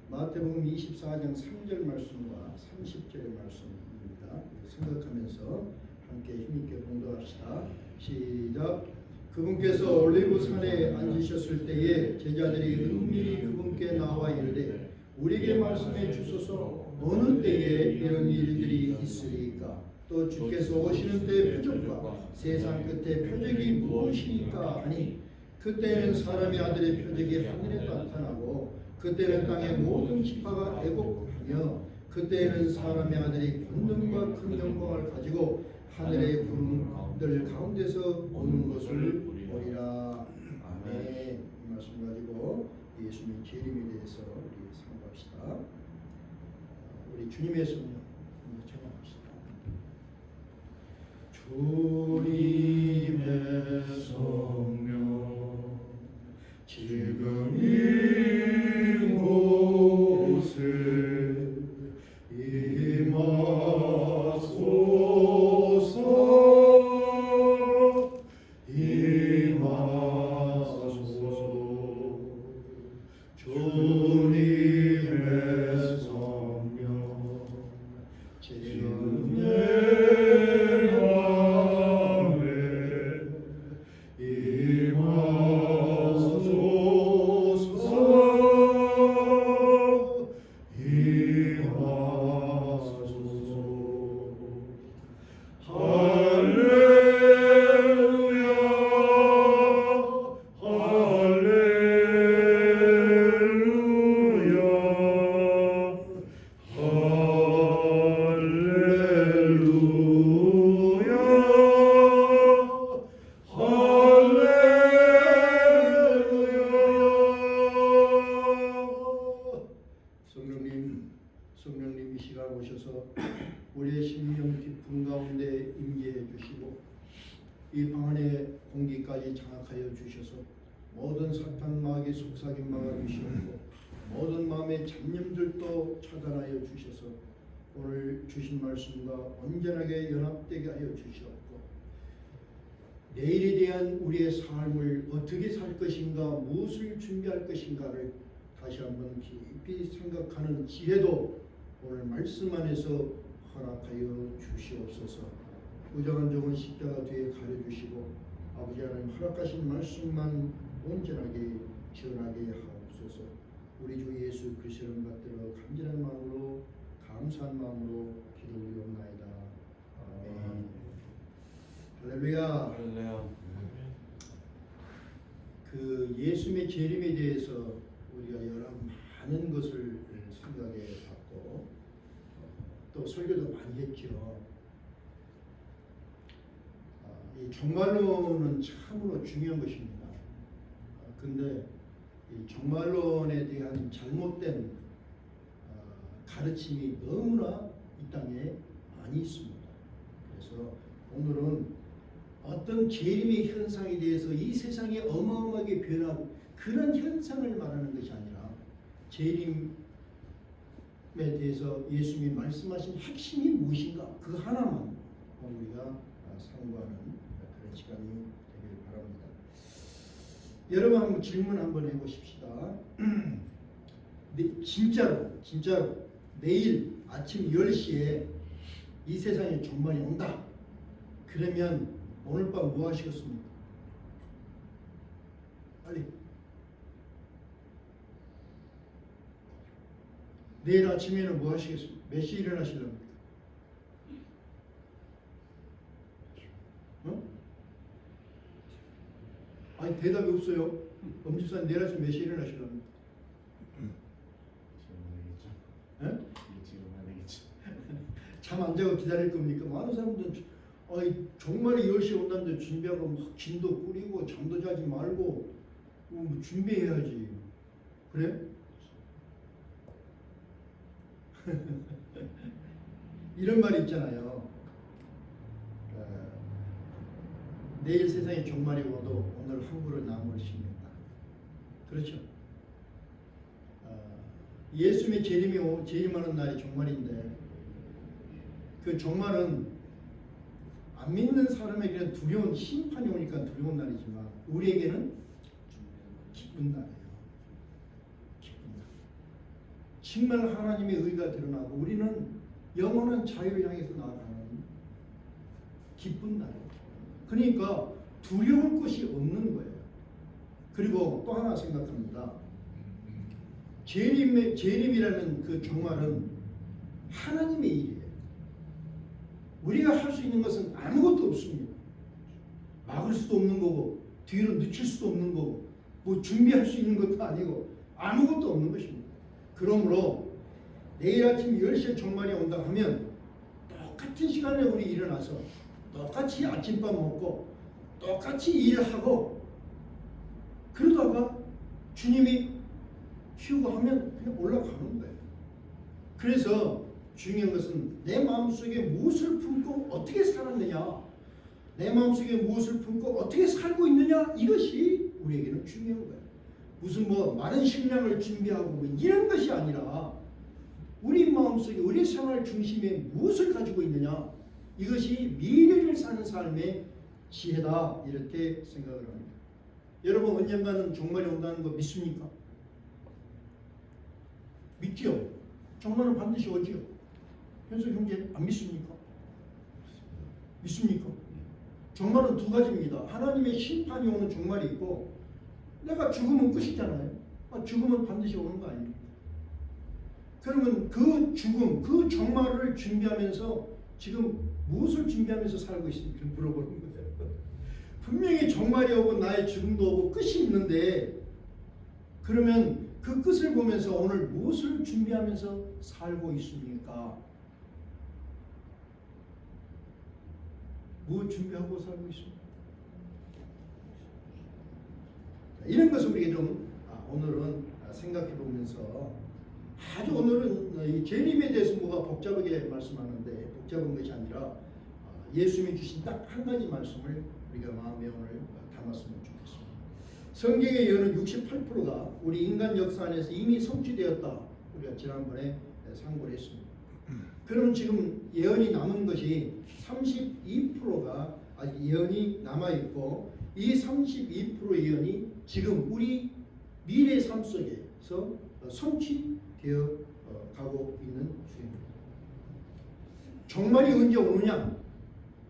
마태복음 24장 3절 말씀과 30절의 말씀입니다. 생각하면서 함께 힘있게 봉독합시다. 시작. 그분께서 올리브산에 앉으셨을 때에 제자들이 은밀히 그분께 나와 이르되 우리에게 말씀해 주소서 어느 때에 이런 일들이 있으리까? 또 주께서 오시는 때의 표적과 세상 끝의 표적이 무엇이니까 하니 그때는 사람의 아들의 표적이 하늘에 나타나고 그때는 땅의 모든 지파가 애곡하며 그때는 사람의 아들이 권능과 큰 영광을 가지고 하늘의 구름들 가운데서 오는 것을 보리라. 아멘. 이 말씀 가지고 예수님의 재림에 대해서 우리 상고합시다. 우리 주님의 성령 찬양합시다. 주님의 성령 지금 이곳에 임하소서 임하소서 주님의 성령 지금 성령님 이 시간 오셔서 우리의 심령 깊은 가운데 임재해 주시고 이 방 안의 공기까지 장악하여 주셔서 모든 사탄 마귀 속삭임 막아 주시고 모든 마음의 잡념들도 차단하여 주셔서 오늘 주신 말씀과 온전하게 연합되게 하여 주시옵고 내일에 대한 우리의 삶을 어떻게 살 것인가 무엇을 준비할 것인가를 다시 한번 깊이 생각하는 지혜도 오늘 말씀 안에서 허락하여 주시옵소서. 부정한 종은 십자가 뒤에 가려주시고 아버지 하나님 허락하신 말씀만 온전하게 전하게 하옵소서. 우리 주 예수 그리스도를 받들어 간절한 마음으로 감사한 마음으로 기도 올리옵나이다. 아멘. 할렐루야. 할렐루야. 그 예수님의 재림에 대해서 우리가 여러 많은 것을 생각해 봤고 또 설교도 많이 했죠. 이 종말론은 참으로 중요한 것입니다. 근데 이 종말론에 대한 잘못된 가르침이 너무나 이 땅에 많이 있습니다. 그래서 오늘은 어떤 재림의 현상에 대해서 이 세상이 어마어마하게 변하고 그런 현상을 말하는 것이 아니라 재림에 대해서 예수님이 말씀하신 핵심이 무엇인가 그 하나만 우리가 상고하는 그런 시간이 되길 바랍니다. 여러분 한번 질문 한번 해보십시다. 진짜로 내일 아침 10시에 이 세상에 종말이 온다. 그러면 오늘 밤 뭐 하시겠습니까? 빨리. 내일 아침에는 뭐 하시겠습니까? 몇 시에 일어나시렵니까? 아니 대답이 없어요. 엄집사님 내일 아침 몇 시에 일어나시렵니까? 지금 안 되겠지. 잠 안 자고 기다릴 겁니까? 많은 사람들은 종말이 10시에 온다는데 준비하고 막 김도 끓이고 잠도 자지 말고 준비해야지. 그래? 이런 말이 있잖아요. 내일 세상에 종말이 오도 오늘 한 그릇 나무를 심는다. 그렇죠? 예수님의 재림하는 날이 종말인데 그 종말은 안 믿는 사람에게는 두려운 심판이 오니까 두려운 날이지만 우리에게는 기쁜 날이에요. 기쁜 날. 정말 하나님의 의가 드러나고 우리는 영원한 자유를 향해서 나아가는 기쁜 날이에요. 그러니까 두려울 것이 없는 거예요. 그리고 또 하나 생각합니다. 재림이라는 그 종말은 하나님의 일이에요. 우리가 할 수 있는 것은 아무것도 없습니다. 막을 수도 없는 거고 뒤로 늦출 수도 없는 거고 뭐 준비할 수 있는 것도 아니고 아무것도 없는 것입니다. 그러므로 내일 아침 10시에 종말이 온다 하면 똑같은 시간에 우리 일어나서 똑같이 아침밥 먹고 똑같이 일하고 그러다가 주님이 쉬우고 하면 그냥 올라가는 거예요. 그래서 중요한 것은 내 마음속에 무엇을 품고 어떻게 살았느냐, 내 마음속에 무엇을 품고 어떻게 살고 있느냐, 이것이 우리에게는 중요한 거예요. 무슨 뭐 많은 식량을 준비하고 뭐 이런 것이 아니라 우리 마음속에 우리 생활 중심에 무엇을 가지고 있느냐, 이것이 미래를 사는 삶의 지혜다, 이렇게 생각을 합니다. 여러분 언젠가는 종말이 온다는 거 믿습니까? 믿지요? 종말은 반드시 오지요. 현석 형제 안 믿습니까? 믿습니까? 종말은 두 가지입니다. 하나님의 심판이 오는 종말이 있고 내가 죽으면 끝이잖아요. 죽으면 반드시 오는 거 아닙니까? 그러면 그 죽음, 그 종말을 준비하면서 지금 무엇을 준비하면서 살고 있습니까? 물어보는 거예요. 분명히 종말이 오고 나의 죽음도 오고 끝이 있는데 그러면 그 끝을 보면서 오늘 무엇을 준비하면서 살고 있습니까? 무엇 준비하고 살고 있습니까? 이런 것을 우리가 좀 오늘은 생각해 보면서 아주 오늘은 이 재림에 대해서 뭐가 복잡하게 말씀하는데 복잡한 것이 아니라 예수님이 주신 딱 한 가지 말씀을 우리가 마음에 오늘 담았으면 좋겠습니다. 성경의 예언은 68%가 우리 인간 역사 안에서 이미 성취되었다. 우리가 지난번에 상고를 했습니다. 그러면 지금 예언이 남은 것이 32%가 아직 예언이 남아있고 이 32% 예언이 지금 우리 미래 삶 속에서 성취되어 가고 있는 중입니다. 종말이 언제 오느냐?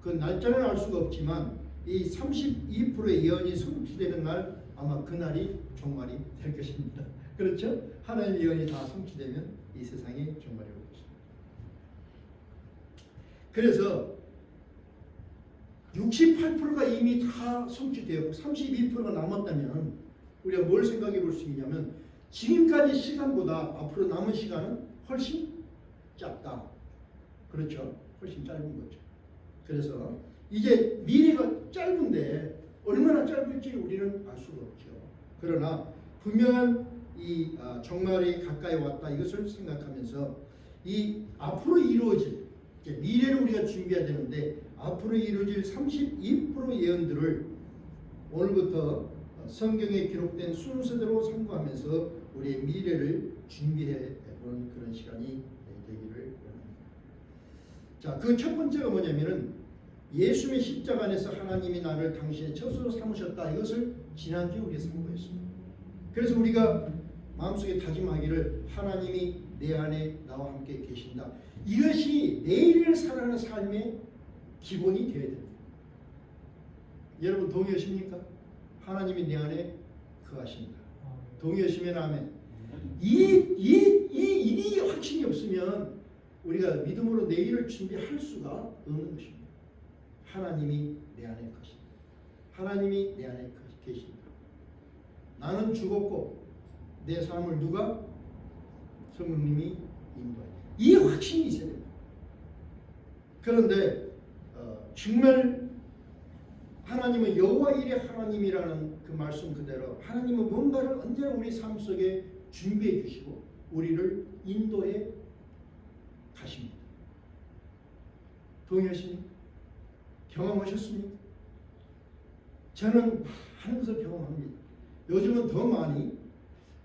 그 날짜는 알 수가 없지만 이 32%의 예언이 성취되는 날 아마 그날이 종말이 될 것입니다. 그렇죠? 하나님의 예언이 다 성취되면 이 세상에 종말이 올 것입니다. 그래서 68%가 이미 다 성취되었고 32%가 남았다면 우리가 뭘 생각해 볼 수 있냐면 지금까지 시간보다 앞으로 남은 시간은 훨씬 짧다. 그렇죠? 훨씬 짧은 거죠. 그래서 이제 미래가 짧은데 얼마나 짧을지 우리는 알 수가 없죠. 그러나 분명한 이 종말이 가까이 왔다, 이것을 생각하면서 이 앞으로 이루어질 미래를 우리가 준비해야 되는데 앞으로 이루어질 32% 예언들을 오늘부터 성경에 기록된 순서대로 참고하면서 우리의 미래를 준비해 보는 그런 시간이 되기를 원합니다. 자, 그 첫 번째가 뭐냐면은 예수님의 십자가 안에서 하나님이 나를 당신의 처소로 삼으셨다. 이것을 지난주에 우리가 선고했습니다. 그래서 우리가 마음속에 다짐하기를 하나님이 내 안에 나와 함께 계신다. 이것이 내일을 살아가는 삶의 기본이 되어야 됩니다. 여러분 동의하십니까? 하나님이 내 안에 거하신다. 동의하시면 아멘. 이 확신이 없으면 우리가 믿음으로 내일을 준비할 수가 없는 것입니다. 하나님이 내 안에 계신다. 하나님이 내 안에 계신다. 나는 죽었고 내 삶을 누가? 성령님이 인도한다. 이 확신이 있어야 됩니다. 그런데 정말 하나님은 여호와 일의 하나님이라는 그 말씀 그대로 하나님은 뭔가를 언제나 우리 삶 속에 준비해 주시고 우리를 인도해 가십니다. 동의하십니까? 경험하셨습니까? 저는 하는 것을 경험합니다. 요즘은 더 많이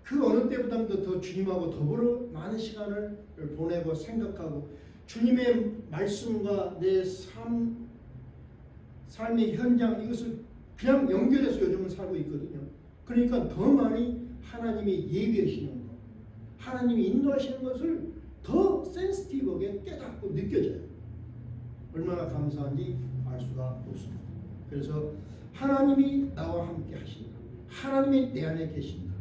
그 어느 때보다도 더 주님하고 더불어 많은 시간을 보내고 생각하고 주님의 말씀과 내 삶의 현장 이것을 그냥 연결해서 요즘은 살고 있거든요. 그러니까 더 많이 하나님이 예비하시는 것, 하나님이 인도하시는 것을 더 센시티브하게 깨닫고 느껴져요. 얼마나 감사한지 알 수가 없습니다. 그래서 하나님이 나와 함께 하신다. 하나님이 내 안에 계신다.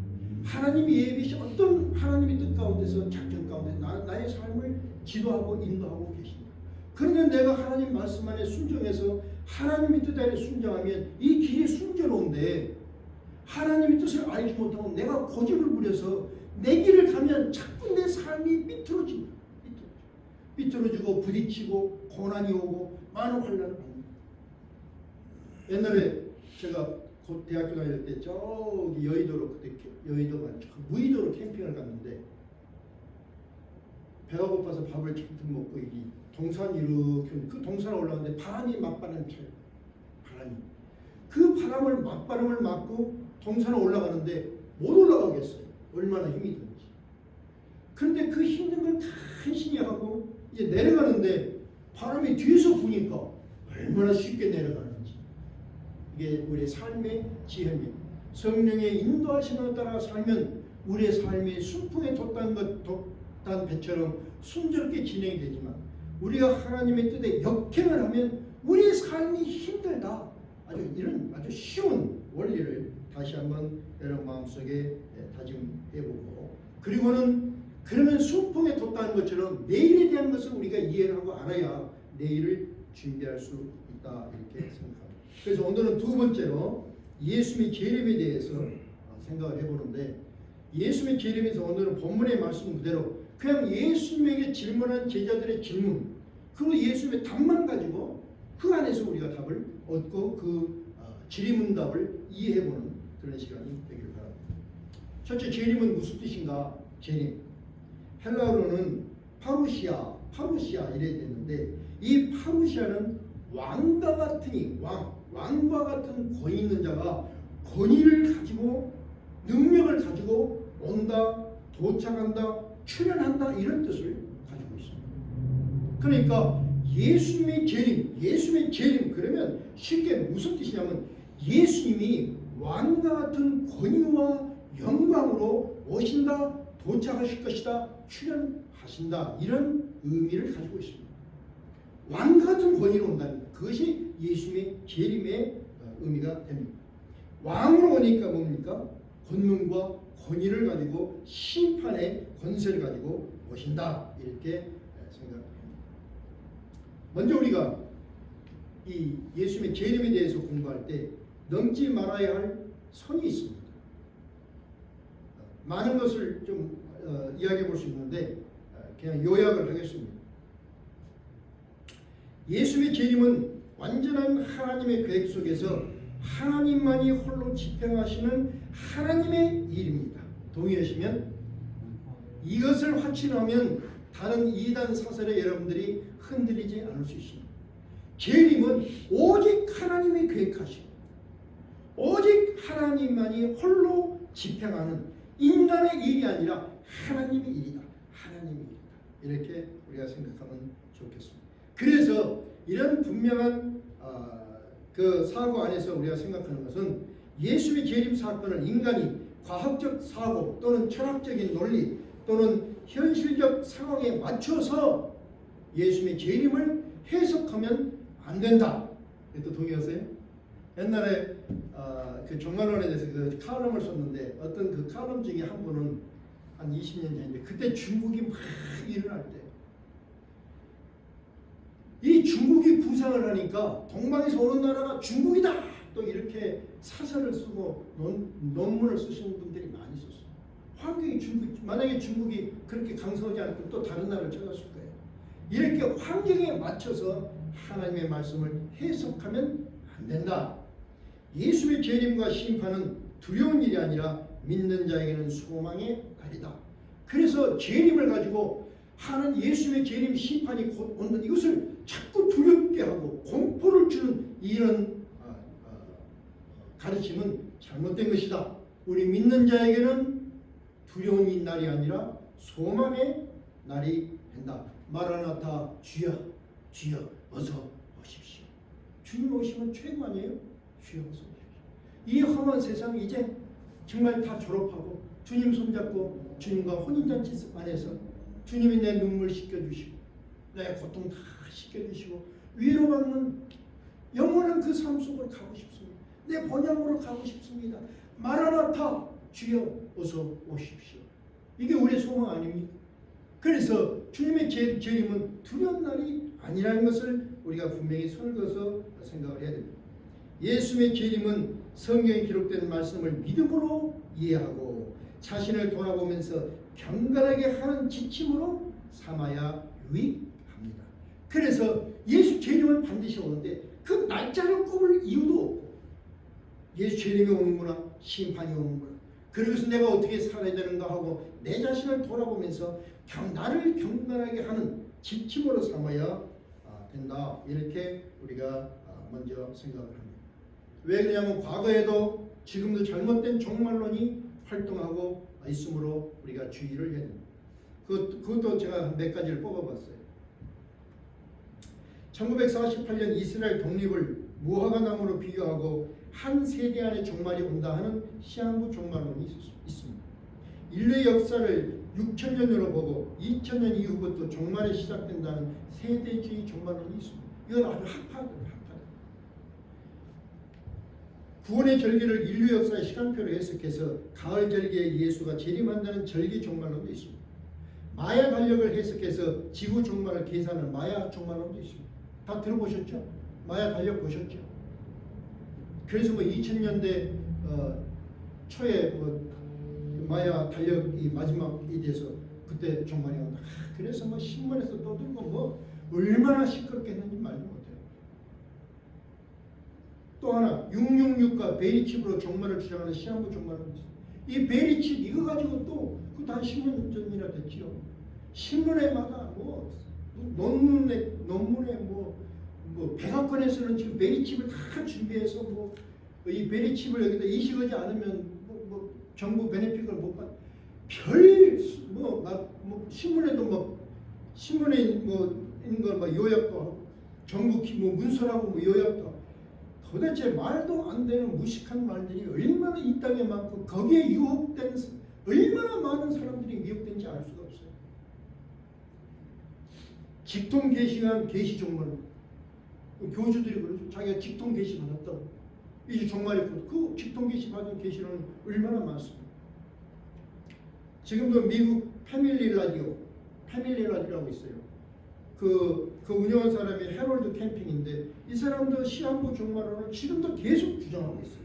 하나님이 예비시 어떤 하나님의 뜻 가운데서 작전 가운데 나의 삶을 지도하고 인도하고 계신다. 그러면 내가 하나님 말씀 안에 순종해서 하나님의 뜻 안에 순종하면 이 길이 순조로운데 하나님의 뜻을 알지 못하고 내가 고집을 부려서 내 길을 가면 자꾸 내 삶이 삐뚤어진다. 삐뚤어지고 부딪히고 고난이 오고 많은 환난을 받는다. 옛날에 제가 곧 대학교 다닐 때 저기 여의도로 그때 여의도가 무의도로 캠핑을 갔는데 배가 고파서 밥을 잔뜩 먹고 이 동산 이렇게 그 동산에 올라갔는데 바람이 맞바람 쳐요. 바람이 그 맞바람을 맞고 동산에 올라가는데 못 올라가겠어요. 얼마나 힘이 드는지. 그런데 그 힘든 걸 간신히 하고 이제 내려가는데 바람이 뒤에서 부니까 얼마나 쉽게 내려가는지. 이게 우리의 삶의 지혜입니다. 성령의 인도하심에 따라 살면 우리의 삶이 순풍에 돛단 배처럼 순조롭게 진행이 되지만 우리가 하나님의 뜻에 역행을 하면 우리의 삶이 힘들다. 아주 쉬운 원리를 다시 한번 여러분 마음속에 다짐해보고 그리고는 그러면 순풍에 돛다는 것처럼 내일에 대한 것을 우리가 이해를 하고 알아야 내일을 준비할 수 있다 이렇게 생각합니다. 그래서 오늘은 두 번째로 예수님의 재림에 대해서 생각을 해보는데 예수님의 재림에서 오늘은 본문의 말씀 그대로 그냥 예수님에게 질문한 제자들의 질문 그리고 예수님의 답만 가지고 그 안에서 우리가 답을 얻고 그 질의문답을 이해해보는 그런 시간이 되길 바랍니다. 첫째 재림은 무슨 뜻인가? 재림 헬라어로는 파루시아 이래 됐는데 이 파루시아는 왕과 같으니 왕과 같은 권위 있는 자가 권위를 가지고 능력을 가지고 온다, 도착한다, 출현한다 이런 뜻을 가지고 있습니다. 그러니까 예수님의 재림 그러면 쉽게 무슨 뜻이냐면 예수님이 왕과 같은 권위와 영광으로 오신다, 도착하실 것이다, 출현하신다 이런 의미를 가지고 있습니다. 왕과 같은 권위로 온다는 그것이 예수님의 재림의 의미가 됩니다. 왕으로 오니까 뭡니까? 권능과 권위를 가지고 심판의 권세를 가지고 오신다 이렇게 생각합니다. 먼저 우리가 이 예수님의 재림에 대해서 공부할 때 넘지 말아야 할 선이 있습니다. 많은 것을 좀 이야기해 볼 수 있는데 그냥 요약을 하겠습니다. 예수님의 재림은 완전한 하나님의 계획 속에서 하나님만이 홀로 집행하시는 하나님의 일입니다. 동의하시면 이것을 확신하면 다른 이단 사설에 여러분들이 흔들리지 않을 수 있습니다. 재림은 오직 하나님이 계획하시고 오직 하나님만이 홀로 집행하는 인간의 일이 아니라 하나님의 일이다. 하나님의 일이다. 이렇게 우리가 생각하면 좋겠습니다. 그래서 이런 분명한 그 사고 안에서 우리가 생각하는 것은 예수의 재림 사건을 인간이 과학적 사고 또는 철학적인 논리 또는 현실적 상황에 맞춰서 예수의 재림을 해석하면 안 된다. 또 동의하세요? 옛날에 그 종말론에 대해서 그 칼럼을 썼는데 어떤 그 칼럼 중에 한 분은 한 20년 전인데 그때 중국이 막 일어날 때 이 중국이 부상을 하니까 동방에서 오는 나라가 중국이다 또 이렇게 사설을 쓰고 논문을 쓰시는 분들이 많이 있었어요. 환경이 만약에 중국이 그렇게 강성하지 않고 또 다른 나라를 찾았을 거예요. 이렇게 환경에 맞춰서 하나님의 말씀을 해석하면 안 된다. 예수의 재림과 심판은 두려운 일이 아니라 믿는 자에게는 소망의 날이다. 그래서 재림을 가지고 하는 예수의 재림 심판이 곧 온다. 이것을 자꾸 두렵게 하고 공포를 주는 이런 가르침은 잘못된 것이다. 우리 믿는 자에게는 두려운 이 날이 아니라 소망의 날이 된다. 마라나타 주여 주여 어서 오십시오. 주님 오시면 최고 아니에요? 주여 어서 오십시오. 이 험한 세상 이제 정말 다 졸업하고 주님 손잡고 주님과 혼인잔치 안에서 주님이 내 눈물 씻겨주시고 내 고통 다 씻겨주시고 위로받는 영원한 그 삶 속으로 가고 싶습니다. 내 본향으로 가고 싶습니다. 마라나타 주여 어서 오십시오. 이게 우리의 소망 아닙니까? 그래서 주님의 재림은 두려운 날이 아니라는 것을 우리가 분명히 손을 그어서 생각을 해야 됩니다. 예수님의 재림은 성경에 기록된 말씀을 믿음으로 이해하고 자신을 돌아보면서 경건하게 하는 지침으로 삼아야 유익합니다. 그래서 예수 재림은 반드시 오는데 그 날짜를 꼽을 이유도 없고 예수 재림이 오는구나, 심판이 오는구나, 그래서 내가 어떻게 살아야 되는가 하고 내 자신을 돌아보면서 나를 경건하게 하는 지침으로 삼아야 된다. 이렇게 우리가 먼저 생각을 합니다. 왜 그러냐면 과거에도 지금도 잘못된 종말론이 활동하고 있으므로 우리가 주의를 해야 됩니다. 그것도 제가 몇 가지를 뽑아봤어요. 1948년 이스라엘 독립을 무화과나무로 비교하고 한 세대 안에 종말이 온다 하는 시한부 종말론이 있습니다. 인류의 역사를 6천년으로 보고 2000년 이후부터 종말이 시작된다는 세대주의 종말론이 있습니다. 이건 아주 학파입니다. 구원의 절기를 인류 역사의 시간표로 해석해서 가을 절기에 예수가 재림한다는 절기 종말론도 있습니다. 마야 달력을 해석해서 지구 종말을 계산하는 마야 종말론도 있습니다. 다 들어보셨죠? 마야 달력 보셨죠? 그래서 2000년대 초에 마야 달력이 마지막이 돼서 그때 종말이 온다. 그래서 신문에서 떠들고 얼마나 시끄럽게 했는지 말도 못해요. 또 하나 666과 베리칩으로 종말을 주장하는 시한부 종말론. 이 베리칩 이거 가지고 또 그 단 10년 전이나 됐지요. 신문에마다 논문에 백악관에서는 지금 베리칩을 다 준비해서 이 베리칩을 여기다 이식하지 않으면 정부 베네핏을 못 받. 신문에도 신문에 있는 걸 요약도 하고 정부 문서라고 요약도 하고. 도대체 말도 안 되는 무식한 말들이 얼마나 이 땅에 많고 거기에 유혹된 얼마나 많은 사람들이 미혹된지 알 수가 없어요. 직통 계시한 계시 종말. 교주들이 그러죠. 자기가 직통 계시 받았다고. 이제 종말이 그 직통 계시 받은 계시는 얼마나 많습니다. 지금도 미국 패밀리 라디오라고 있어요. 그 운영한 사람이 해롤드 캠핑인데 이 사람도 시한부 종말론을 지금도 계속 주장하고 있어요.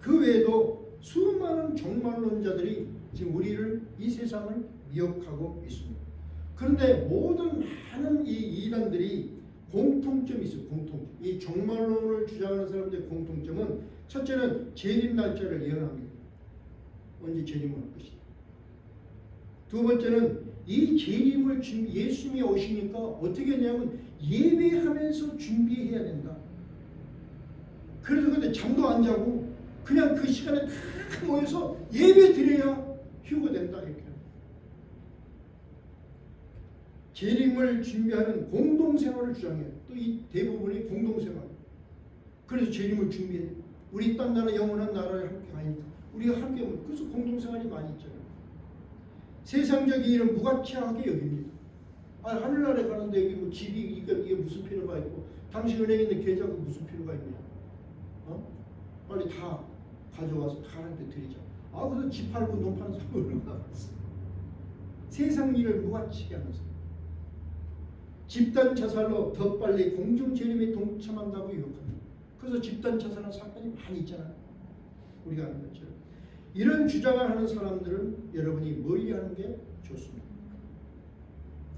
그 외에도 수많은 종말론자들이 지금 우리를 이 세상을 미혹하고 있습니다. 그런데 모든 많은 이 이단들이 공통점이 있어요. 공통점. 이 종말론을 주장하는 사람들의 공통점은 첫째는 재림 날짜를 예언합니다. 언제 재림을 할 것이다. 두 번째는 이 재림을 예수님이 오시니까 어떻게 하냐면 예배하면서 준비해야 된다. 그래서 근데 잠도 안 자고 그냥 그 시간에 다 모여서 예배 드려야 휴거된다 이렇게. 재림을 준비하는 공동생활을 주장해요. 또 이 대부분이 공동생활. 그래서 재림을 준비해. 우리 땅 나라 영원한 나라에 함께 가니까 우리가 함께 그래서 공동생활이 많이 있잖아요. 세상적인 일은 무가치하게 여깁니다. 하늘나라에 가는데 여기 집이 이게 무슨 필요가 있고 당신 은행에 있는 계좌가 무슨 필요가 있냐? 빨리 다 가져와서 하나님께 드리자. 그래서 집 팔고 농 파는 사람이 얼마나 많았어. 세상 일을 무가치게 하는 사람. 집단 자살로 더 빨리 공중 재림에 동참한다고 유혹합니다. 그래서 집단 자살한 사건이 많이 있잖아요. 우리가 아는 것처럼. 이런 주장을 하는 사람들은 여러분이 멀리하는 게 좋습니다.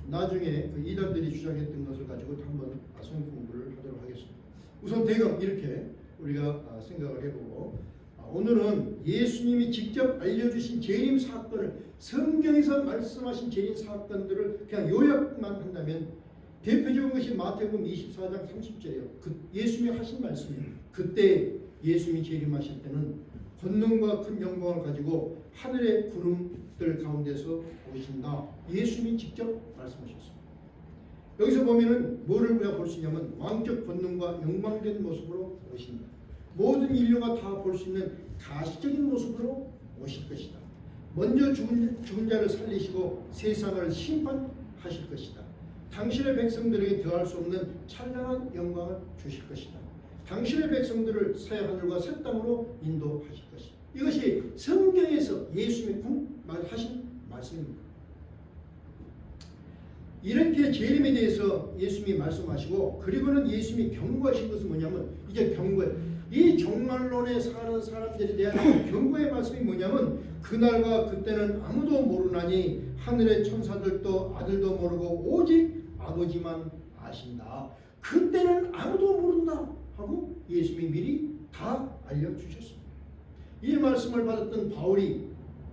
나중에 그 이단들이 주장했던 것을 가지고 한번 성경 공부를 하도록 하겠습니다. 우선 대강 이렇게 우리가 생각을 해보고 오늘은 예수님이 직접 알려주신 재림 사건을 성경에서 말씀하신 재림 사건들을 그냥 요약만 한다면 대표적인 것이 마태복음 24장 30절이에요. 예수님이 하신 말씀이에요. 그때 예수님이 재림하실 때는 권능과 큰 영광을 가지고 하늘의 구름들 가운데서 오신다. 예수님이 직접 말씀하셨습니다. 여기서 보면은 뭐를 우리가 볼 수 있냐면 왕적 권능과 영광된 모습으로 오신다. 모든 인류가 다 볼 수 있는 가시적인 모습으로 오실 것이다. 먼저 죽은 자를 살리시고 세상을 심판하실 것이다. 당신의 백성들에게 더할 수 없는 찬란한 영광을 주실 것이다. 당신의 백성들을 새 하늘과 새 땅으로 인도하실 것이다. 이것이 성경에서 예수님이 하신 말씀입니다. 이렇게 재림에 대해서 예수님이 말씀하시고, 그리고는 예수님이 경고하신 것은 뭐냐면, 이제 경고예요. 이 종말론에 사는 사람들에 대한 경고의 말씀이 뭐냐면, 그날과 그때는 아무도 모르나니 하늘의 천사들도 아들도 모르고 오직 아버지만 아신다. 그때는 아무도 모른다 하고 예수님이 미리 다 알려주셨습니다. 이 말씀을 받았던 바울이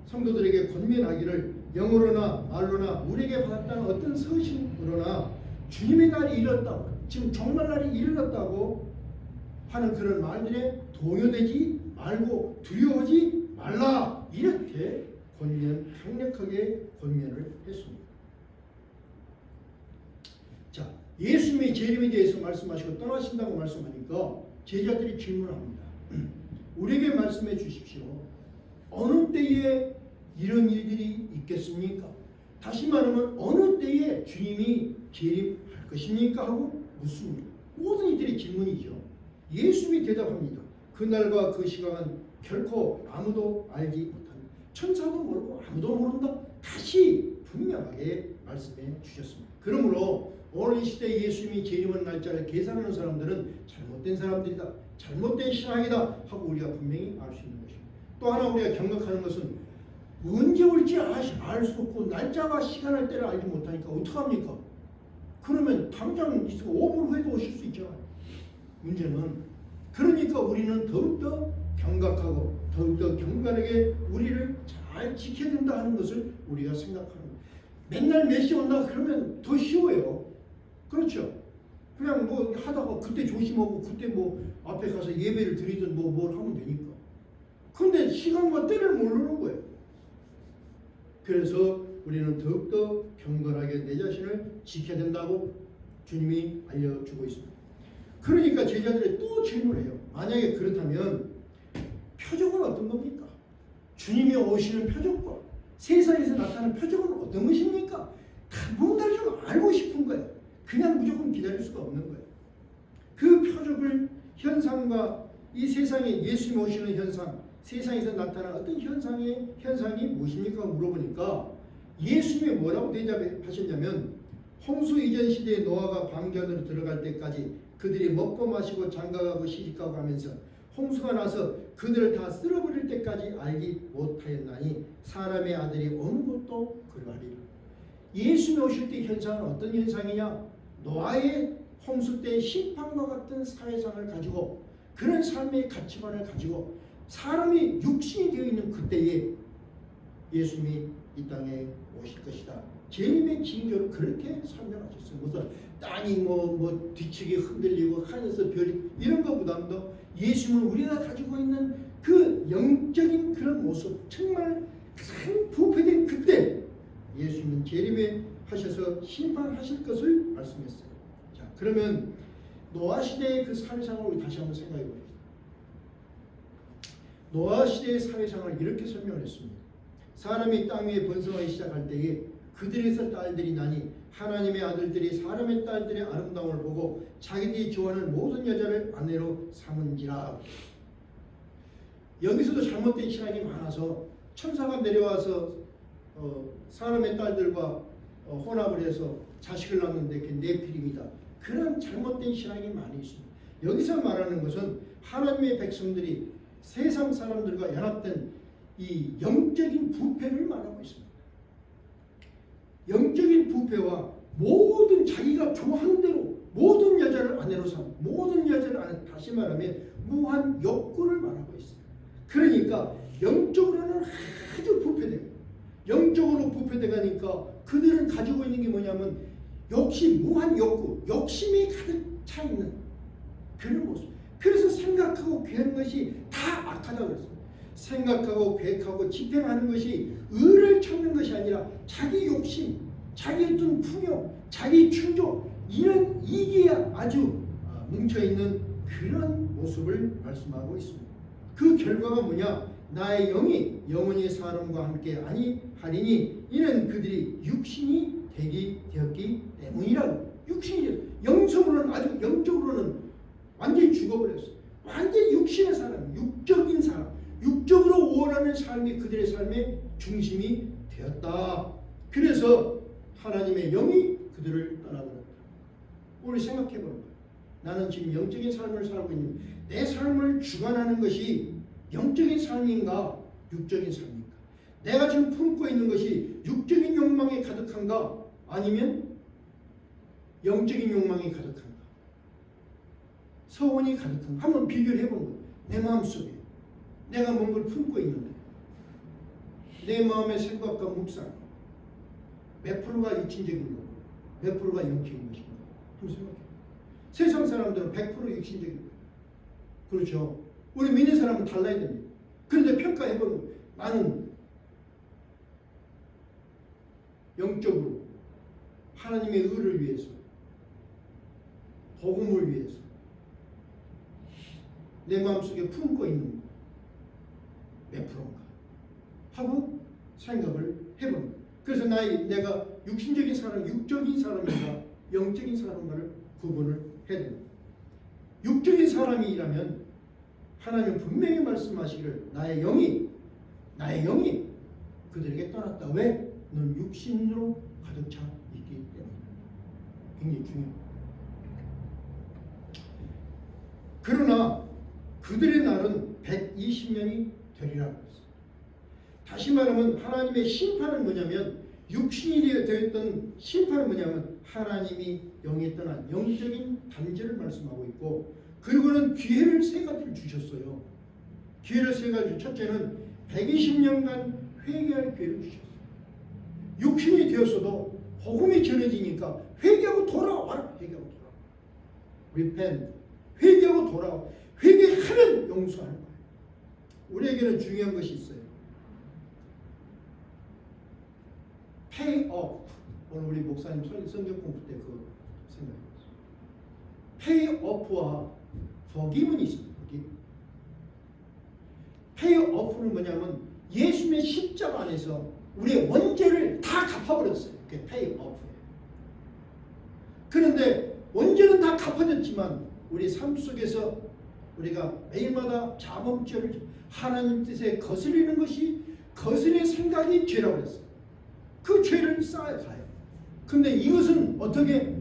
성도들에게 권면하기를, 영어로나 말로나 우리에게 받았다는 어떤 서신으로나 주님의 날이 이르렀다고, 지금 종말날이 이르렀다고 하는 그런 말들에 동요되지 말고 두려워하지 말라, 이렇게 강력하게 권면을 했습니다. 자, 예수님이 재림에 대해서 말씀하시고 떠나신다고 말씀하니까 제자들이 질문합니다. 우리에게 말씀해 주십시오. 어느 때에 이런 일들이 있겠습니까? 다시 말하면 어느 때에 주님이 재림할 것입니까? 하고 묻습니다. 모든 이들의 질문이죠. 예수님이 대답합니다. 그날과 그 시간은 결코 아무도 알지 못한다. 천사도 모르고 아무도 모른다. 다시 분명하게 말씀해 주셨습니다. 그러므로 오늘 이 시대에 예수님이 재림하는 날짜를 계산하는 사람들은 잘못된 사람들이다, 잘못된 신앙이다 하고 우리가 분명히 알 수 있는 것입니다. 또 하나 우리가 경각하는 것은 언제 올지 알 수 없고 날짜와 시간을 때를 알지 못하니까 어떡합니까? 그러면 당장 있으면 5분 후에도 오실 수 있잖아요. 문제는 그러니까 우리는 더욱더 경각하고 더욱더 경건하게 우리를 잘 지켜야 된다 하는 것을 우리가 생각하는 거예요. 맨날 몇 시 온다 그러면 더 쉬워요. 그렇죠? 그냥 뭐 하다가 그때 조심하고 그때 뭐 앞에 가서 예배를 드리든 뭘 하면 되니까. 근데 시간과 때를 모르는 거예요. 그래서 우리는 더욱더 경건하게 내 자신을 지켜야 된다고 주님이 알려주고 있습니다. 그러니까 제자들이 또 질문해요. 만약에 그렇다면 표적은 어떤 겁니까? 주님이 오시는 표적과 세상에서 나타나는 표적은 어떤 것입니까? 뭔가를 좀 알고 싶은 거예요. 그냥 무조건 기다릴 수가 없는 거예요. 그 표적을, 현상과 이 세상에 예수님 오시는 현상, 세상에서 나타나는 어떤 현상이 무엇입니까? 물어보니까 예수님이 뭐라고 대답하셨냐면, 홍수 이전 시대에 노아가 방견으로 들어갈 때까지 그들이 먹고 마시고 장가가고 시집가고 하면서 홍수가 나서 그들을 다 쓸어버릴 때까지 알지 못하였나니 사람의 아들이 어느 곳도 그러하리라. 예수님이 오실 때 현상은 어떤 현상이냐? 노아의 홍수 때의 심판과 같은 사회상을 가지고, 그런 삶의 가치관을 가지고 사람이 육신이 되어 있는 그때에 예수님이 이 땅에 오실 것이다. 재림의 징조를 그렇게 설명하셨어요. 무슨 땅이 뭐 뒤치기 흔들리고 하늘에서 별이, 이런 것보다도 예수님은 우리가 가지고 있는 그 영적인 그런 모습, 정말 큰 부패된 그때 예수님은 재림에 하셔서 심판하실 것을 말씀했어요. 자, 그러면 노아 시대의 그 사회상을 우리 다시 한번 생각해 봅니다. 노아 시대의 사회상을 이렇게 설명을 했습니다. 사람이 땅 위에 번성하기 시작할 때에 그들에서 딸들이 나니 하나님의 아들들이 사람의 딸들의 아름다움을 보고 자기들이 좋아하는 모든 여자를 아내로 삼은지라. 여기서도 잘못된 신앙이 많아서 천사가 내려와서 사람의 딸들과 혼합을 해서 자식을 낳는데 그게 네피림이다. 그런 잘못된 신앙이 많이 있습니다. 여기서 말하는 것은 하나님의 백성들이 세상 사람들과 연합된 이 영적인 부패를 말하고 있습니다. 영적인 부패와 모든 자기가 좋아하는 대로 모든 여자를 아내로 삼고 모든 여자를 아내, 다시 말하면 무한 욕구를 말하고 있어요. 그러니까 영적으로는 아주 부패돼요. 영적으로 부패되니까 그들은 가지고 있는 게 뭐냐면 욕심, 무한 욕구, 욕심이 가득 차 있는 그런 모습. 그래서 생각하고 계획하는 것이 다 악하다고 그랬어요. 생각하고 계획하고 집행하는 것이 의를 찾는 것이 아니라 자기 욕심, 자기 어떤 풍요, 자기 충족, 이런 이기에 아주 뭉쳐있는 그런 모습을 말씀하고 있습니다. 그 결과가 뭐냐? 나의 영이 영원히 사람과 함께 아니하리니 이는 그들이 육신이 되었기 때문이라고. 육신이 영성으로는 아주 영적으로는 완전히 죽어버렸어요. 완전히 육신의 사람, 육적인 사람, 육적으로 원하는 삶이 그들의 삶의 중심이 되었다. 그래서 하나님의 영이 그들을 떠나버렸다. 우리 생각해보는 거예요. 나는 지금 영적인 삶을 살고 있는 내 삶을 주관하는 것이 영적인 삶인가 육적인 삶인가? 내가 지금 품고 있는 것이 육적인 욕망이 가득한가 아니면 영적인 욕망이 가득한가? 서원이 가득한가? 한번 비교를 해보는 거예요. 내 마음속에 내가 뭔가를 품고 있는데 내 마음의 생각과 묵상 몇 프로가 육신적인 거고 몇 프로가 영적인 것인가? 한번 생각해요. 세상 사람들은 100% 육신적인 거예요. 그렇죠. 우리 믿는 사람은 달라야 됩니다. 그런데 평가해보는 거예요. 나는 영적으로 하나님의 의를 위해서 복음을 위해서 내 마음속에 품고 있는 몇 프로인가 하고 생각을 해보는 거예요. 그래서 내가 육신적인 사람, 육적인 사람인가 영적인 사람과를 구분을 해야 됩니다. 육적인 사람이라면 하나님은 분명히 말씀하시기를 나의 영이 그들에게 떠났다. 왜? 넌 육신으로 가득 차 있기 때문에. 굉장히 중요합니다. 그러나 그들의 날은 120년이 되리라고 했어요. 다시 말하면 하나님의 심판은 뭐냐면 육신이 되었던 심판은 뭐냐면 하나님이 영에 떠난 영적인 단절을 말씀하고 있고 그리고는 기회를 세 가지를 주셨어요. 기회를 세 가지. 첫째는 120년간 회개할 기회를 주셨어요. 육신이 되었어도 복음이 전해지니까 회개하고 돌아와라. 회개하고 돌아와. repent. 회개하고 돌아와. 회개하면 용서하는 거예요. 우리에게는 중요한 것이 있어요. pay off. 오늘 우리 목사님 성경 공부 때 그 생각해봤어요. pay off와 forgive는 있습니다. pay off는 뭐냐면 예수님의 십자가 안에서 우리의 원죄를 다 갚아버렸어요. 그게 pay off예요. 그런데 원죄는 다 갚아졌지만 우리 삶 속에서 우리가 매일마다 자범죄를 하나님 뜻에 거스리는 것이 거스리는 생각이 죄라고 했어요. 그 죄를 쌓아가요. 근데 이것은 어떻게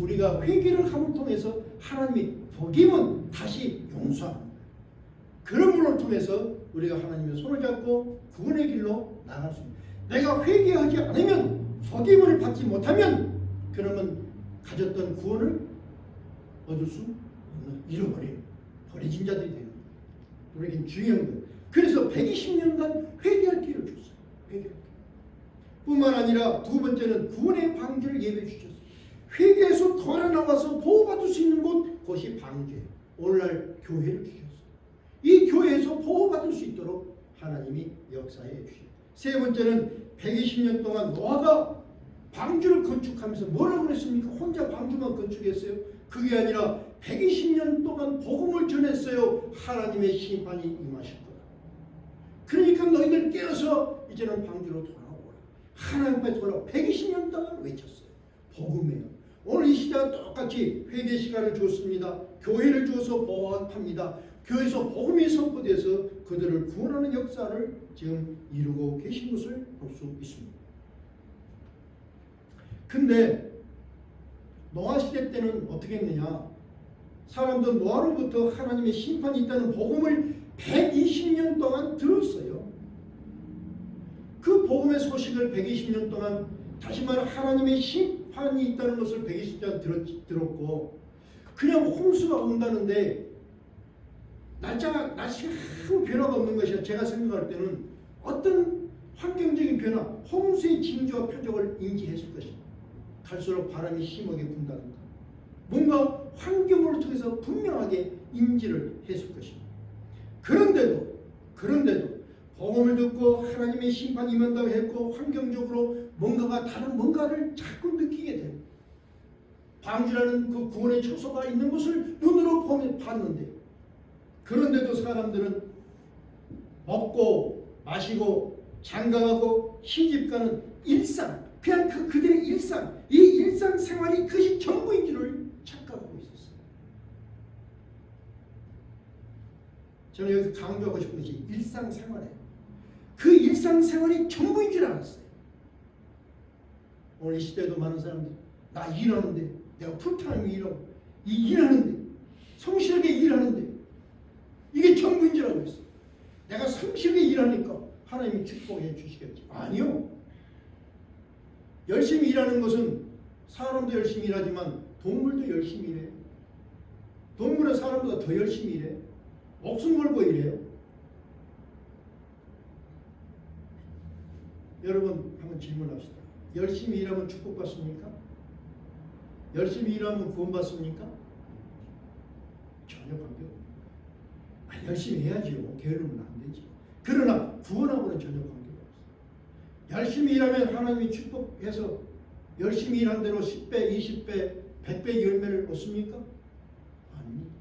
우리가 회개를 함을 통해서 하나님이 복임은 다시 용서하는 거예요. 그런 분을 통해서 우리가 하나님의 손을 잡고 구원의 길로 나갈 수 있습니다. 내가 회개하지 않으면 복임을 받지 못하면 그러면 가졌던 구원을 얻을 수 없는 잃어버린 버려진 자들이 되는 거예요. 우리에겐 중요한 거예요. 그래서 120년간 회개할 기회를 줬어요. 회개할 기회. 뿐만 아니라 두 번째는 구원의 방주를 예배해 주셨어요. 회개에서 돌아나와서 보호받을 수 있는 곳이 방주예요. 오늘날 교회를 주셨어요. 이 교회에서 보호받을 수 있도록 하나님이 역사해 주셨어요. 세 번째는 120년 동안 노아가 방주를 건축하면서 뭐라고 그랬습니까? 혼자 방주만 건축했어요? 그게 아니라 120년 동안 복음을 전했어요. 하나님의 심판이 임하실 거다. 그러니까 너희들 깨어서 이제는 방주로 돌아오라. 하나님 앞에 돌아오라. 120년 동안 외쳤어요. 복음이에요. 오늘 이 시대와 똑같이 회개 시간을 줬습니다. 교회를 주어서 보호합니다. 교회에서 복음이 선포돼서 그들을 구원하는 역사를 지금 이루고 계신 것을 볼 수 있습니다. 근데 노아 시대 때는 어떻게 했느냐? 사람들 노아로부터 하나님의 심판이 있다는 복음을 120년 동안 들었어요. 그 복음의 소식을 120년 동안 다시 말해 하나님의 심판이 있다는 것을 120년 들었고 그냥 홍수가 온다는데 날씨가 큰 변화가 없는 것이야. 제가 생각할 때는 어떤 환경적인 변화, 홍수의 징조와 표적을 인지했을 것입니다. 갈수록 바람이 심하게 분다든가 뭔가 환경을 통해서 분명하게 인지를 했을 것입니다. 그런데도 복음을 듣고 하나님의 심판이 임한다고 했고 환경적으로 뭔가가 다른 뭔가를 자꾸 느끼게 됩니다. 방주라는 그 구원의 초소가 있는 것을 눈으로 봤는데 그런데도 사람들은 먹고 마시고 장가가고 시집가는 일상, 그냥 그들의 일상, 이 일상생활이 그것이 전부인 줄을 착각하고 있었어요. 저는 여기서 강조하고 싶은 것이 일상생활이에요. 그 일상생활이 전부인 줄 알았어요. 오늘 이 시대에도 많은 사람들이 나 일하는데, 내가 풀타임 일하고 일하는데, 성실하게 일하는데 이게 전부인 줄 알고 있어요. 내가 성실하게 일하니까 하나님이 축복해 주시겠지. 아니요. 열심히 일하는 것은 사람도 열심히 일하지만 동물도 열심히 일해요. 동물은 사람보다 더 열심히 일해요. 목숨 걸고 일해요. 여러분 한번 질문합시다. 열심히 일하면 축복받습니까? 열심히 일하면 구원받습니까? 전혀 관계없습니다. 열심히 해야지요. 게으르면 안 되지. 그러나 구원하고는 전혀 관계가 없어요. 열심히 일하면 하나님이 축복해서 열심히 일한 대로 10배, 20배, 100배 열매를 얻습니까? 아닙니다.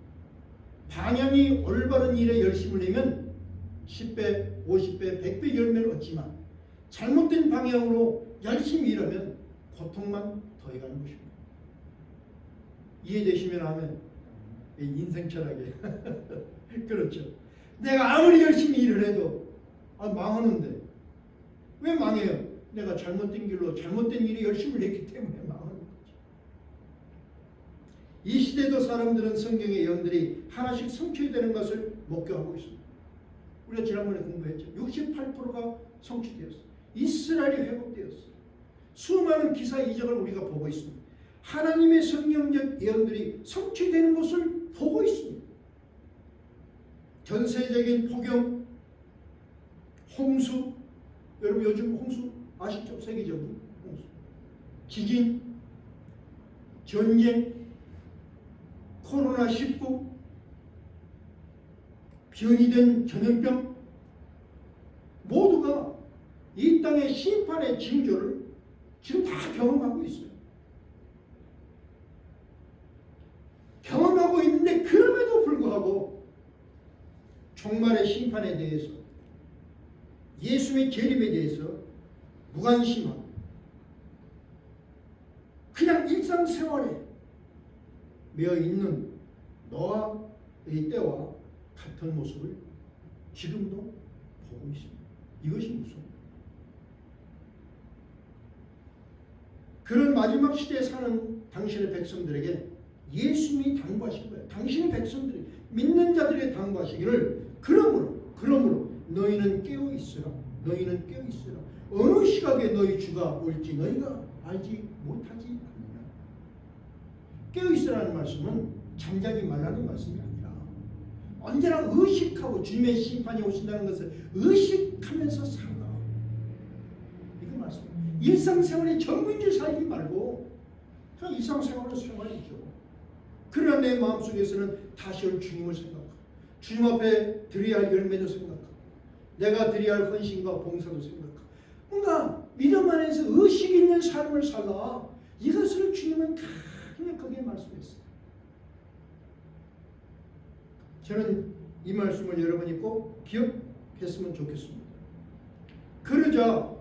방향이 올바른 일에 열심을 내면 10배, 50배, 100배 열매를 얻지만 잘못된 방향으로 열심히 일하면 고통만 더해가는 것입니다. 이해되시면 하면 인생 철학에 그렇죠. 내가 아무리 열심히 일을 해도 망하는데 왜 망해요? 내가 잘못된 길로 잘못된 일에 열심을 했기 때문에 망하는 거죠. 이 시대도 사람들은 성경의 예언들이 하나씩 성취되는 것을 목격하고 있습니다. 우리가 지난번에 공부했죠. 68%가 성취되었어요. 이스라엘이 회복되었어요. 수많은 기사 이적을 우리가 보고 있습니다. 하나님의 성경적 예언들이 성취되는 것을 보고 있습니다. 전세적인 폭염, 홍수, 여러분 요즘 홍수 아시죠? 세계적인 홍수, 지진, 전쟁, 코로나19, 변이된 전염병 모두가 이 땅의 심판의 징조를 지금 다 경험하고 있어요. 경험하고 있는데 그럼에도 불구하고 종말의 심판에 대해서 예수의 재림에 대해서 무관심하고 그냥 일상생활에 매여 있는 노아의 때와 같은 모습을 지금도 보고 있습니다. 이것이 무서워요. 그런 마지막 시대에 사는 당신의 백성들에게 예수님이 당부하신 거예요. 당신의 백성들이 믿는 자들에게 당부하시기를 그러므로 너희는 깨어 있으라. 너희는 깨어 있으라. 어느 시각에 너희 주가 올지 너희가 알지 못하지 않느냐. 깨어 있으라는 말씀은 잠자지 말라는 말씀이 아니라 언제나 의식하고 주님의 심판이 오신다는 것을 의식하면서 살아가. 이거 말씀입니다. 일상생활의 전부인 줄 살지 말고 그냥 일상생활을 생활이죠. 그러나 내 마음속에서는 다시 올 주님을 생각하고 주님 앞에 드려야 할 열매도 생각하고 내가 드려야 할 헌신과 봉사도 생각하고 뭔가 믿음 안에서 의식 있는 삶을 살라. 이것을 주님은 강력하게 말씀했어요. 저는 이 말씀을 여러분이 꼭 기억했으면 좋겠습니다. 그러자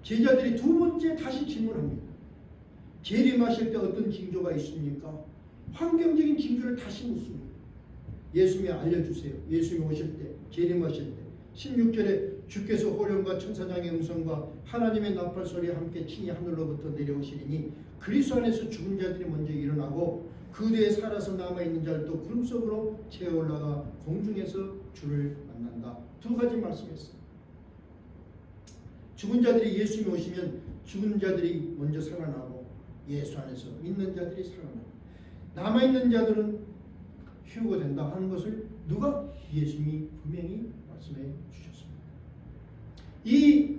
제자들이 두 번째 다시 질문합니다. 재림하실 때 어떤 징조가 있습니까? 환경적인 징조를 다시 묻습니다. 예수님이 알려주세요. 예수님이 오실 때, 재림하실 때 16절에 주께서 호령과 천사장의 음성과 하나님의 나팔 소리와 함께 친히 하늘로부터 내려오시리니 그리스도 안에서 죽은 자들이 먼저 일어나고 그 뒤에 살아서 남아있는 자들도 구름 속으로 채워 올라가 공중에서 주를 만난다. 두 가지 말씀했어요. 죽은 자들이 예수님이 오시면 죽은 자들이 먼저 살아나고 예수 안에서 믿는 자들이 살아나고 남아있는 자들은 휴가 된다 하는 것을 누가? 예수님이 분명히 말씀해 주셨습니다. 이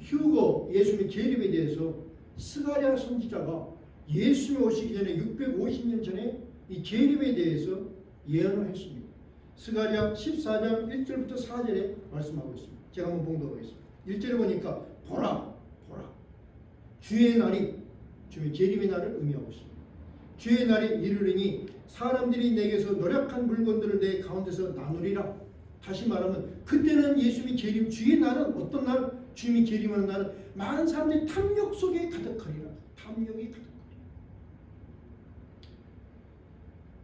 휴거 예수님의 재림에 대해서 스가랴 선지자가 예수님이 오시기 전에 650년 전에 이 재림에 대해서 예언을 했습니다. 스가랴 14장 1절부터 4절에 말씀하고 있습니다. 제가 한번 봉독하겠습니다. 1절에 보니까 보라 주의 날이 주의 재림의 날을 의미하고 있습니다. 주의 날이 이르리니 사람들이 내게서 노력한 물건들을 내 가운데서 나누리라. 다시 말하면 그때는 예수님이 재림 주의 날은 어떤 날? 주님이 재림하는 날은 많은 사람들이 탐욕 속에 가득하리라. 탐욕이 가득하리라.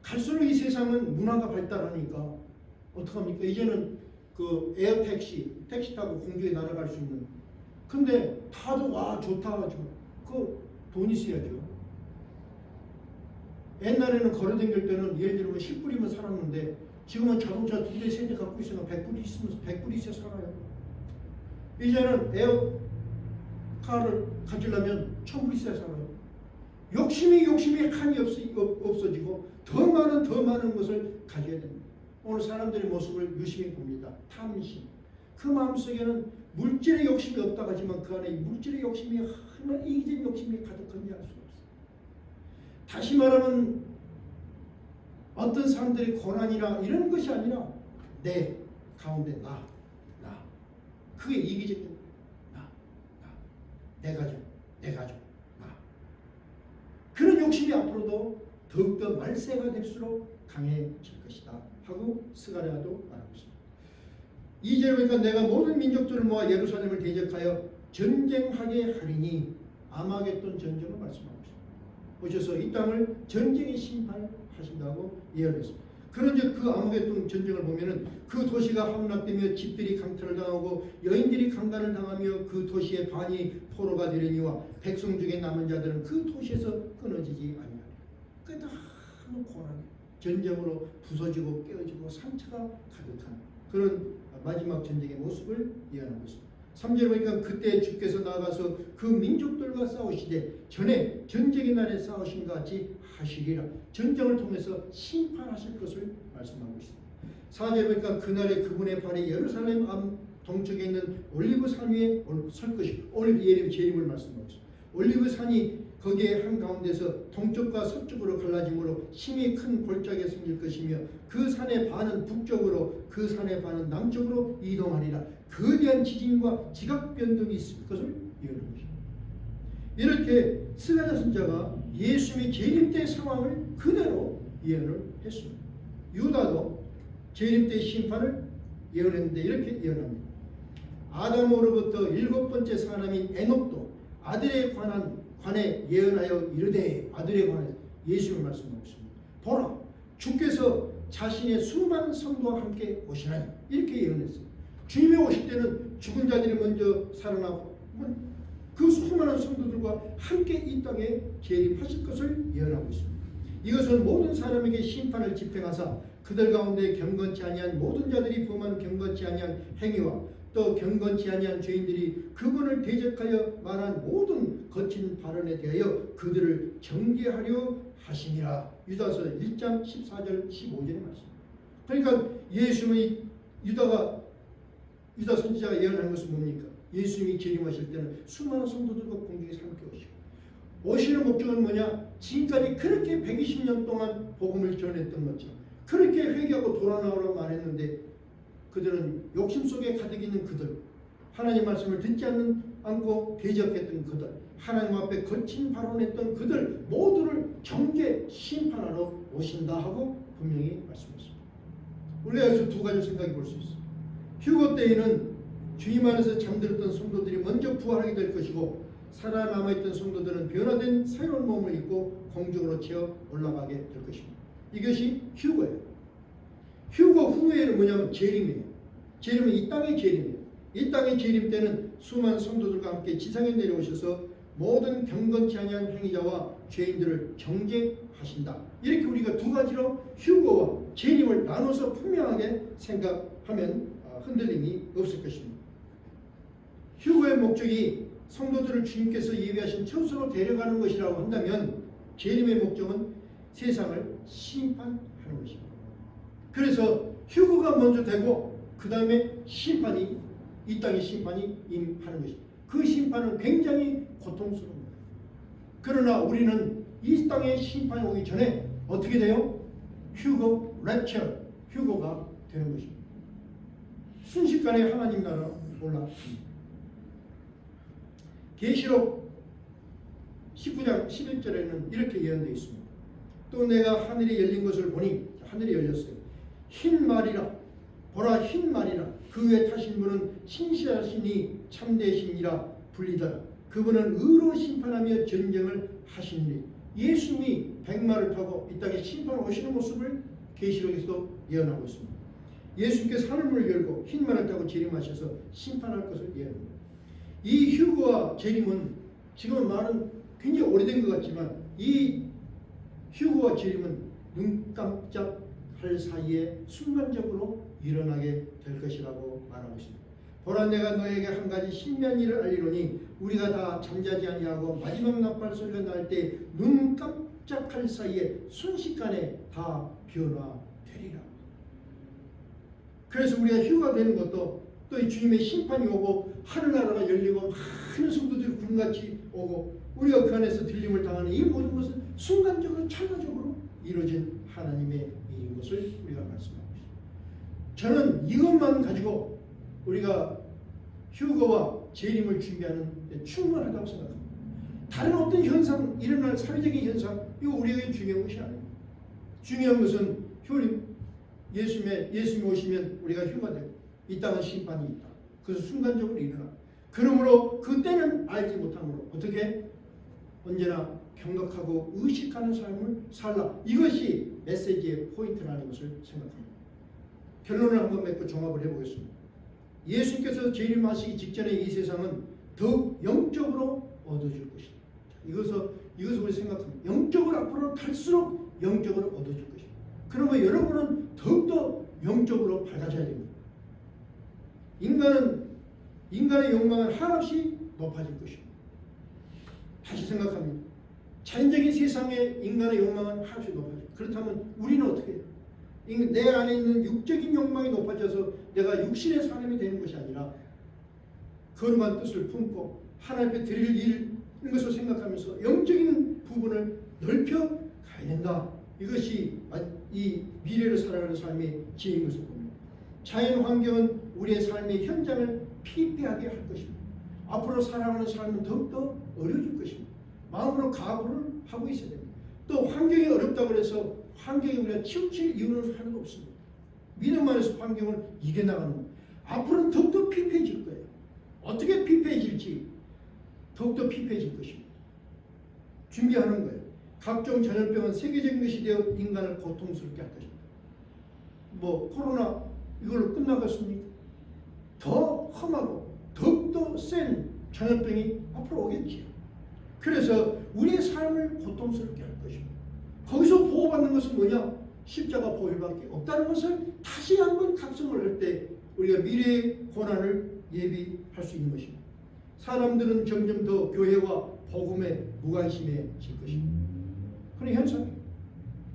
갈수록 이 세상은 문화가 발달하니까 어떡합니까? 이제는 그 에어택시, 택시 타고 공중에 날아갈 수 있는. 근데 다들 와 좋다 하죠. 그 돈 있어야죠. 옛날에는 걸어다닐 때는 예를 들면 10불이면 살았는데 지금은 자동차 2대, 3대 갖고 있으면 100불 있으면 100불 있어야 살아요. 이제는 에어카를 가지려면 1000불 있어야 살아요. 욕심이 한이 없어지고 더 많은 것을 가져야 됩니다. 오늘 사람들의 모습을 유심히 봅니다. 탐심. 그 마음속에는 물질의 욕심이 없다고 하지만 그 안에 물질의 욕심이 얼마나 이기적인 욕심이 가득한지 알 수가 없어요. 다시 말하면 어떤 사람들의 고난이나 이런 것이 아니라 내 가운데 나 그게 이기적인 내 가족 나 그런 욕심이 앞으로도 더욱더 말세가 될수록 강해질 것이다 하고 스가랴도 말하고 있습니다. 2절에 보니까 내가 모든 민족들을 모아 예루살렘을 대적하여 전쟁하게 하리니 아마겟돈 전쟁을 말씀하고 있습니다. 보셔서 이 땅을 전쟁의 심판하신다고 예언했습니다. 그런즉 그 아마겟돈 전쟁을 보면은 그 도시가 함락되며 집들이 강탈을 당하고 여인들이 강간을 당하며 그 도시의 반이 포로가 되려니와 백성 중에 남은 자들은 그 도시에서 끊어지지 아니하리라. 그게 다 너무 고난이 전쟁으로 부서지고 깨어지고 상처가 가득한 그런 마지막 전쟁의 모습을 예언하고 있습니다. 3절 보니까 그때 주께서 나아가서 그 민족들과 싸우시되 전에 전쟁의 날에 싸우신 것 같이 하시리라. 전쟁을 통해서 심판하실 것을 말씀하고 있습니다. 4절 보니까 그날에 그분의 발이 예루살렘 암 동쪽에 있는 올리브 산 위에 설 것이고 오늘 예림 재림을 말씀하고 있습니다. 올리브 산이 거기에 한가운데서 동쪽과 서쪽으로 갈라짐으로 힘이 큰 골짜기가 생길 것이며 그 산의 반은 북쪽으로 그 산의 반은 남쪽으로 이동하리라. 거대한 지진과 지각 변동이 있을 것을 예언한 것입니다. 이렇게 스가랴 선지자가 예수님의 재림 때 상황을 그대로 예언을 했습니다. 유다도 재림 때 심판을 예언했는데 이렇게 예언합니다. 아담으로부터 7번째 사람인 에녹도 아들에 관해 예언하여 이르되 아들에 관해 예수를 말씀하고 있습니다. 보라 주께서 자신의 수많은 성도와 함께 오시나니 이렇게 예언했어요. 주님이 오실 때는 죽은 자들이 먼저 살아나고 그 수많은 성도들과 함께 이 땅에 재림하실 것을 예언하고 있습니다. 이것은 모든 사람에게 심판을 집행하사 그들 가운데 경건치 아니한 모든 자들이 범한 경건치 아니한 행위와 또 경건치 아니한 죄인들이 그분을 대적하여 말한 모든 거친 발언에 대하여 그들을 정죄하려 하시니라. 유다서 1장 14절 15절의 말씀. 그러니까 예수님이 유다 선지자가 예언한 것은 뭡니까? 예수님이 재림하실 때는 수많은 성도들과 공중에서 함께 오시고 오시는 목적은 뭐냐? 지금까지 그렇게 120년 동안 복음을 전했던 것처럼 그렇게 회개하고 돌아나오라고 말했는데 그들은 욕심 속에 가득 있는 그들, 하나님 말씀을 듣지 않고 대적했던 그들, 하나님 앞에 거친 발언했던 그들 모두를 정죄 심판하러 오신다 하고 분명히 말씀했습니다. 우리가 여기서 두 가지 생각해 볼 수 있습니다. 휴거 때에는 주님 안에서 잠들었던 성도들이 먼저 부활하게 될 것이고 살아남아있던 성도들은 변화된 새로운 몸을 입고 공중으로 치어 올라가게 될 것입니다. 이것이 휴거예요. 휴거 후에는 뭐냐면 재림이에요. 재림은 이 땅의 재림이에요. 이 땅의 재림 때는 수많은 성도들과 함께 지상에 내려오셔서 모든 경건치 아니한 행위자와 죄인들을 정죄하신다. 이렇게 우리가 두 가지로 휴거와 재림을 나눠서 분명하게 생각하면 흔들림이 없을 것입니다. 휴거의 목적이 성도들을 주님께서 예비하신 처소로 데려가는 것이라고 한다면 재림의 목적은 세상을 심판하는 것입니다. 그래서 휴거가 먼저 되고 그 다음에 심판이 이 땅의 심판이 임하는 것입니다. 그 심판은 굉장히 고통스러웁니다. 그러나 우리는 이 땅의 심판이 오기 전에 어떻게 돼요? 휴거, 랩처, 휴거가 되는 것입니다. 순식간에 하나님 나라로 올라갑니다. 계시록 19장 11절에는 이렇게 예언되어 있습니다. 또 내가 하늘이 열린 것을 보니 하늘이 열렸어요. 흰 말이라 보라 흰 말이라 그 위에 타신 분은 신실하시니 참되시니라 불리더라. 그분은 의로 심판하며 전쟁을 하시니 예수님이 백마를 타고 이 땅에 심판 오시는 모습을 계시록에서 예언하고 있습니다. 예수님께서 하늘문을 열고 흰 말을 타고 재림하셔서 심판할 것을 예언합니다. 이 휴거와 재림은 지금 말은 굉장히 오래된 것 같지만 이 휴거와 재림은 눈 깜짝할 사이에 순간적으로 일어나게 될 것이라고 말하고 있습니다. 보라 내가 너에게 한 가지 신비한 일을 알리노니 우리가 다 잠자지 아니하고 마지막 나팔 소리가 날 때 눈 깜짝할 사이에 순식간에 다 변화되리라. 그래서 우리가 휴가 되는 것도 또 이 주님의 심판이 오고 하늘나라가 열리고 많은 성도들이 구름같이 오고 우리가 그 안에서 들림을 당하는 이 모든 것은 순간적으로 찰나적으로 이루어진 하나님의 일인 것을 우리가 말씀하고 있습니다. 저는 이것만 가지고 우리가 휴거와 재림을 준비하는 데 충분하다고 생각합니다. 다른 어떤 현상, 일어날 사회적인 현상 이거 우리에게 중요한 것이 아닙니다. 중요한 것은 예수님이 오시면 우리가 휴가 되고 이 땅은 심판이 있다. 그래서 순간적으로 일어나. 그러므로 그때는 알지 못하므로 어떻게 언제나 경각하고 의식하는 삶을 살라. 이것이 메시지의 포인트라는 것을 생각합니다. 결론을 한번 맺고 종합을 해보겠습니다. 예수님께서 재림하시기 직전에 이 세상은 더욱 영적으로 얻어질 것이다. 이것을 우리 생각합니다. 영적으로 앞으로 갈수록 영적으로 얻어질 것이다. 그러면 여러분은 더욱더 영적으로 밝아져야 됩니다. 인간의 욕망은 한없이 높아질 것입니다. 다시 생각합니다. 자연적인 세상의 인간의 욕망은 한없이 높아집니다. 그렇다면 우리는 어떻게 해요? 내 안에 있는 육적인 욕망이 높아져서 내가 육신의 사람이 되는 것이 아니라 거룩한 뜻을 품고 하나님 앞에 드릴 일인 것을 생각하면서 영적인 부분을 넓혀 가야 된다. 이것이 이 미래를 살아가는 삶의 지혜인 것을 봅니다. 자연 환경은 우리의 삶의 현장을 피폐하게 할 것입니다. 앞으로 살아가는 삶은 더욱더 어려워질 것입니다. 마음으로 각오를 하고 있어야 됩니다. 또 환경이 어렵다고 해서 환경이 우리가 치우칠 이유는 하나도 없습니다. 믿음 안에서 환경을 이겨나가는 겁니다. 앞으로는 더욱더 피폐해질 거예요. 어떻게 피폐해질지 더욱더 피폐해질 것입니다. 준비하는 거예요. 각종 전염병은 세계적인 것이 되어 인간을 고통스럽게 할 것입니다. 코로나 이걸로 끝나겠습니까? 더 험하고 더욱더 센 전염병이 앞으로 오겠지요. 그래서 우리의 삶을 고통스럽게 할 것입니다. 거기서 보호받는 것은 뭐냐? 십자가 보혈밖에 없다는 것을 다시 한번 각성을 할 때 우리가 미래의 고난을 예비할 수 있는 것입니다. 사람들은 점점 더 교회와 복음에 무관심해질 것입니다. 그런 현상이에요.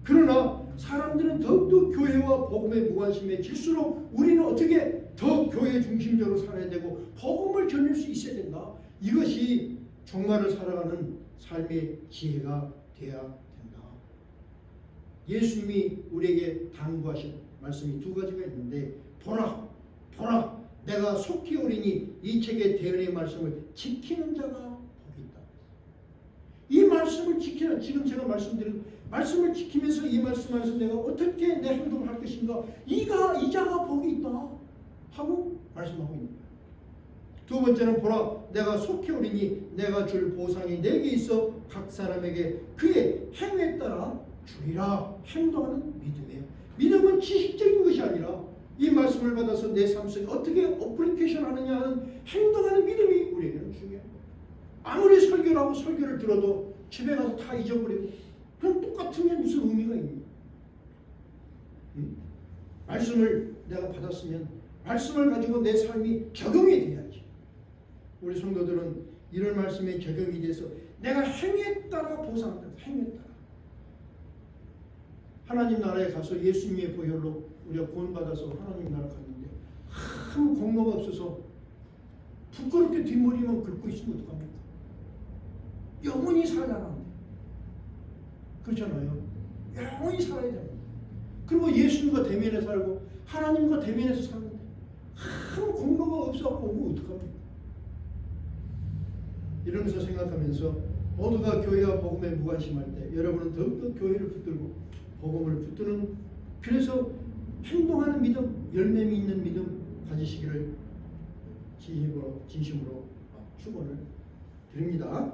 그러나 사람들은 더욱더 교회와 복음에 무관심해질수록 우리는 어떻게 더 교회 중심적으로 살아야 되고 복음을 전할 수 있어야 된다. 이것이 종말을 살아가는 삶의 지혜가 되어야 된다. 예수님이 우리에게 당부하신 말씀이 두 가지가 있는데 보라 내가 속히 오리니 이 책의 대언의 말씀을 지키는 자가 복이 있다. 이 말씀을 지키는 지금 제가 말씀드린 말씀을 지키면서 이 말씀 안에서 내가 어떻게 내 행동을 할 것인가 이 자가 복이 있다 하고 말씀하고 있는 거예요. 두 번째는 보라 내가 속히 오리니 내가 줄 보상이 내게 있어 각 사람에게 그의 행위에 따라 주리라. 행동하는 믿음이에요. 믿음은 지식적인 것이 아니라 이 말씀을 받아서 내 삶 속에 어떻게 어플리케이션 하느냐 하는 행동하는 믿음이 우리에게는 중요해요. 아무리 설교를 하고 설교를 들어도 집에 가서 다 잊어버리고 그럼 똑같은 게 무슨 의미가 있니? 말씀을 내가 받았으면 말씀을 가지고 내 삶이 적용이 돼야지. 우리 성도들은 이런 말씀에 적용이 돼서 내가 행위에 따라 보상한다. 행위에 따라. 하나님 나라에 가서 예수님의 보혈로 우리가 구원받아서 하나님 나라 갔는데 아무 공로가 없어서 부끄럽게 뒷머리만 긁고 있으면 어떡합니까? 영원히 살아나는데 그렇잖아요. 영원히 살아야 됩니다. 그리고 예수님과 대면에 살고 하나님과 대면에서 사는데 아무 공로가 없어갖고 오면 어떡합니까? 이러면서 생각하면서 모두가 교회와 복음에 무관심할 때 여러분은 더욱더 교회를 붙들고 복음을 붙드는 그래서 행동하는 믿음, 열매미 있는 믿음 가지시기를 진심으로 축원을 드립니다.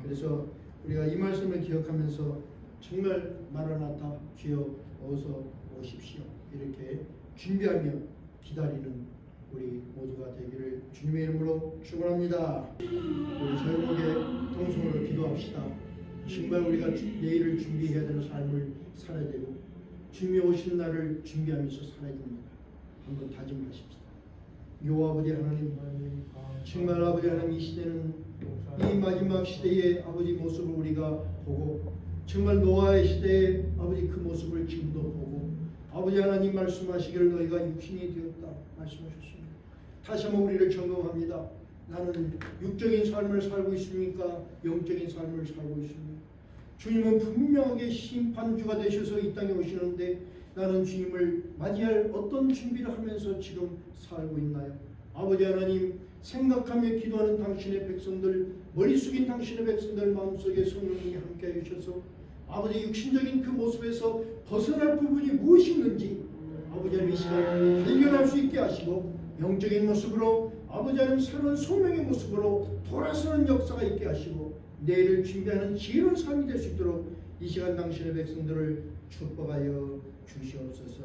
그래서 우리가 이 말씀을 기억하면서 정말 마라나타 주여 어서 오십시오 이렇게 준비하며 기다리는 우리 모두가 되기를 주님의 이름으로 축원합니다. 우리 저녁에 동성으로 기도합시다. 정말 우리가 내일을 준비해야 되는 삶을 살아야 되고 주님이 오시는 날을 준비하면서 살아야 됩니다. 한번 다짐하십시다. 요 아버지 하나님, 정말 아버지 하나님 이 시대는 이 마지막 시대의 아버지 모습을 우리가 보고 정말 노아의 시대의 아버지 그 모습을 지금도 보고 아버지 하나님 말씀하시기를 너희가 육신이 되었다 말씀하셨습니다. 다시 한번 우리를 점검합니다. 나는 육적인 삶을 살고 있습니까? 영적인 삶을 살고 있습니다. 주님은 분명하게 심판주가 되셔서 이 땅에 오시는데 나는 주님을 맞이할 어떤 준비를 하면서 지금 살고 있나요? 아버지 하나님, 생각하며 기도하는 당신의 백성들, 머리 숙인 당신의 백성들 마음속에 성령님이 함께 해주셔서 아버지 육신적인 그 모습에서 벗어날 부분이 무엇이 있는지 아버지 하나님 이 시간 발견할 수 있게 하시고 영적인 모습으로 아버지 하나님 새로운 소명의 모습으로 돌아서는 역사가 있게 하시고 내일을 준비하는 지혜로운 삶이 될 수 있도록 이 시간 당신의 백성들을 축복하여 주시옵소서.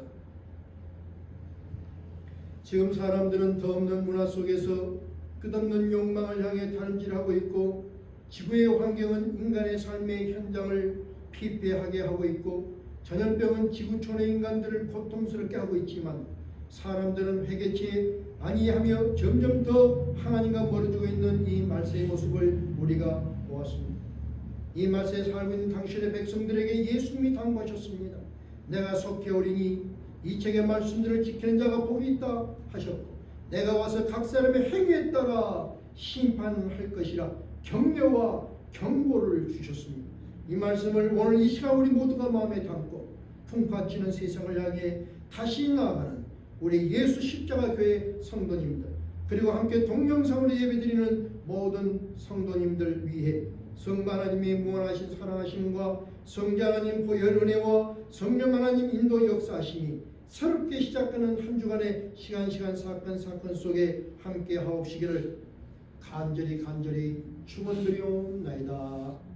지금 사람들은 더 없는 문화 속에서 끝없는 욕망을 향해 다름질하고 있고 지구의 환경은 인간의 삶의 현장을 피폐하게 하고 있고 전염병은 지구촌의 인간들을 고통스럽게 하고 있지만 사람들은 회개치 아니하며 점점 더 하나님과 멀어지고 있는 이 말세의 모습을 우리가 보았습니다. 이 말세에 살고 있는 당신의 백성들에게 예수님이 당부하셨습니다. 내가 속히 오리니 이 책의 말씀들을 지키는 자가 복이 있다 하셨고 내가 와서 각 사람의 행위에 따라 심판할 것이라 격려와 경고를 주셨습니다. 이 말씀을 오늘 이 시간 우리 모두가 마음에 담고 풍파치는 세상을 향해 다시 나아가는 우리 예수 십자가 교회 성도님들 그리고 함께 동영상으로 예배드리는 모든 성도님들 위해 성부 하나님의 무한하신 사랑하심과 성자 하나님 보혈 은혜와 성령 하나님 인도 역사하심이 새롭게 시작하는 한 주간의 시간 사건 속에 함께 하옵시기를 간절히 축원드리옵나이다.